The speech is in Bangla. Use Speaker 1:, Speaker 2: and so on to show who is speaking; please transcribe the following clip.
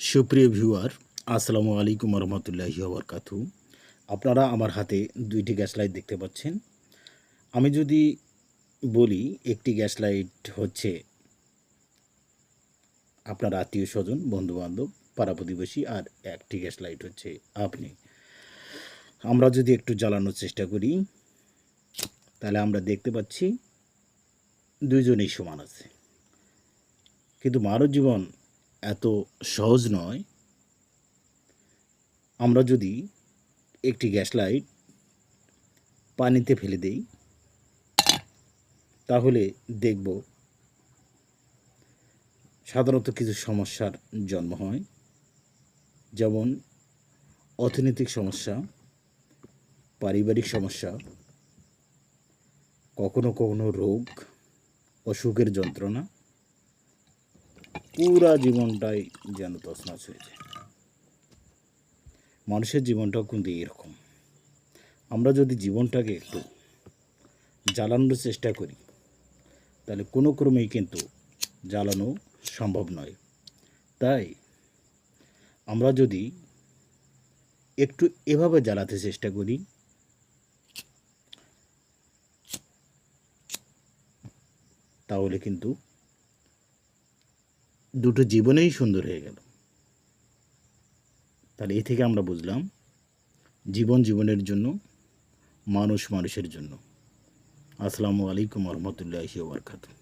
Speaker 1: সুপ্রিয় ভিউয়ার, আসসালামু আলাইকুম রহমতুল্লাহি ওবরকাতু। আপনারা আমার হাতে দুইটি গ্যাস লাইট দেখতে পাচ্ছেন। আমি যদি বলি একটি গ্যাস লাইট হচ্ছে আপনার আত্মীয় স্বজন, বন্ধুবান্ধব, পাড়া প্রতিবেশী, আর একটি গ্যাস লাইট হচ্ছে আপনি। আমরা যদি একটু জ্বালানোর চেষ্টা করি তাহলে আমরা দেখতে পাচ্ছি দুইজনেই সমান আছে। কিন্তু মানব জীবন এত সহজ নয়। আমরা যদি একটি গ্যাস লাইট পানিতে ফেলে দেই তাহলে দেখব সাধারণত কিছু সমস্যার জন্ম হয়, যেমন অর্থনৈতিক সমস্যা, পারিবারিক সমস্যা, কখনো কখনো রোগ, অসুখের যন্ত্রণা। পুরা জীবনটাই যেন তছনছ হয়ে যায়। মানুষের জীবনটাও কিন্তু এরকম। আমরা যদি জীবনটাকে একটু জ্বালানোর চেষ্টা করি তাহলে কোনো ক্রমেই কিন্তু জ্বালানো সম্ভব নয়। তাই আমরা যদি একটু এভাবে জ্বালাতে চেষ্টা করি তাহলে কিন্তু দুটো জীবনেই সুন্দর হয়ে গেল। তাহলে এ থেকে আমরা বুঝলাম জীবন জীবনের জন্য, মানুষ মানুষের জন্য। আসসালামু আলাইকুম রহমতুল্লাহি ওয়া বারাকাতুহু।